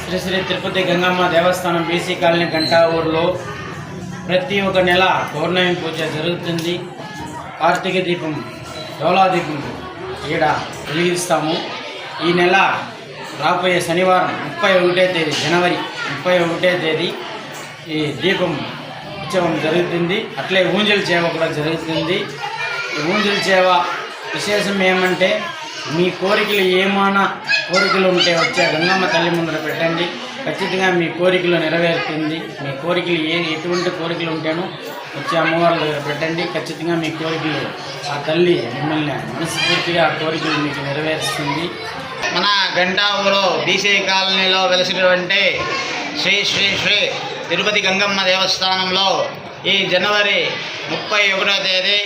శ్రీ శ్రీ తిరుపతి గంగమ్మ దేవస్థానం BC colony Ganta ఊర్లో ప్రతి ఒక్క నెల పౌర్ణమి పూజ జరుగుతుంది. కార్తీక దీపం డోలా దీపం ఇక్కడ వెలిగిస్తాము. ఈ నెల రాబోయే శనివారం 31వ తేదీ జనవరి 31వ తేదీ ఈ దీపం ఉత్సవం జరుగుతుంది. అట్లే ఊంజల్ సేవ కూడా జరుగుతుంది. ఈ ఊంజల్ సేవ విశేషం ఏమంటే మీ కోరికలు ఏమైనా కోరికలు ఉంటే వచ్చే గంగమ్మ తల్లి ముందర పెట్టండి, ఖచ్చితంగా మీ కోరికలు నెరవేరుతుంది. మీ కోరికలు ఎటువంటి కోరికలు ఉంటేనో వచ్చే అమ్మవారి దగ్గర పెట్టండి, ఖచ్చితంగా మీ కోరికలు ఆ తల్లి మిమ్మల్ని మనస్ఫూర్తిగా ఆ కోరికలు మీకు నెరవేరుస్తుంది. మన గంటా ఊరు బీసీ కాలనీలో వెలిసినటువంటి శ్రీ శ్రీ శ్రీ తిరుపతి గంగమ్మ దేవస్థానంలో ఈ జనవరి 31వ తేదీ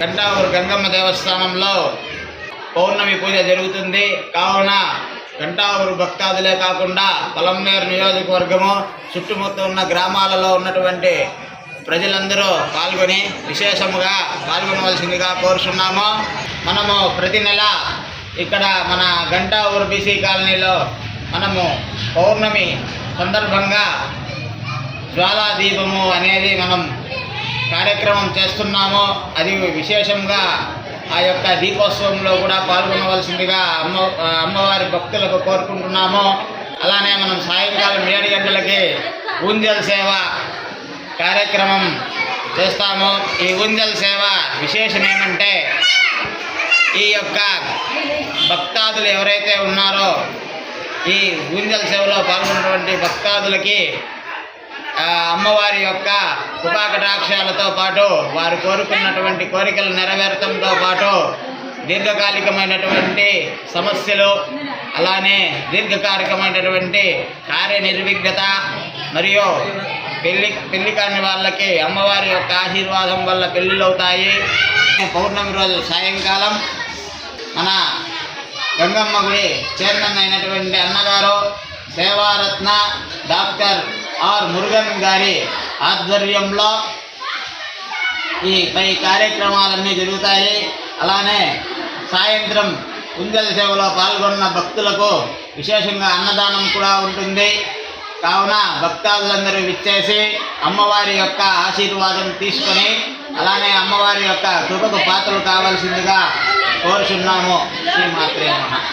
గంటా ఊరు గంగమ్మ దేవస్థానంలో పౌర్ణమి పూజ జరుగుతుంది. కావున గంటా ఊరు భక్తాదులే కాకుండా పొలంనేరు నియోజకవర్గము చుట్టుముట్టు ఉన్న గ్రామాలలో ఉన్నటువంటి ప్రజలందరూ పాల్గొని విశేషముగా పాల్గొనవలసిందిగా కోరుచున్నాము. మనము ప్రతి నెల ఇక్కడ మన గంటా ఊరు బీసీ కాలనీలో మనము పౌర్ణమి సందర్భంగా జ్వాలా దీపము అనేది మనం కార్యక్రమం చేస్తున్నాము. అది విశేషంగా ఆ యొక్క దీపోత్సవంలో కూడా పాల్గొనవలసిందిగా అమ్మవారి భక్తులకు కోరుకుంటున్నాము. అలానే మనం సాయంకాలం 7 గంటలకి ఊంజల్ సేవ కార్యక్రమం చేస్తాము. ఈ ఊంజల్ సేవ విశేషం ఏమంటే ఈ యొక్క భక్తాదులు ఎవరైతే ఉన్నారో ఈ ఊంజల్ సేవలో పాల్గొన్నటువంటి భక్తాదులకి అమ్మవారి యొక్క కృపాకటాక్షాలతో పాటు వారు కోరుకున్నటువంటి కోరికలు నెరవేరడంతో పాటు దీర్ఘకాలికమైనటువంటి సమస్యలు అలానే దీర్ఘకాలికమైనటువంటి కార్యనిర్విఘ్నత మరియు పెళ్లి కాని వాళ్ళకి అమ్మవారి యొక్క ఆశీర్వాదం వల్ల పెళ్ళిళ్ళు అవుతాయి. పౌర్ణమి రోజు సాయంకాలం మన గంగమ్మ గుడి చైర్మన్ అయినటువంటి అన్నగారు సేవారత్న డాక్టర్ ఆర్ మురుగన్ గారి ఆధ్వర్యంలో ఈ పై కార్యక్రమాలన్నీ జరుగుతాయి. అలానే సాయంత్రం కుంజల సేవలో పాల్గొన్న భక్తులకు విశేషంగా అన్నదానం కూడా ఉంటుంది. కావున భక్తాదులందరూ విచ్చేసి అమ్మవారి యొక్క ఆశీర్వాదం తీసుకొని అలానే అమ్మవారి యొక్క కృపకు పాత్రలు కావాల్సిందిగా కోరుచున్నాము. శ్రీమాత్రే నమః.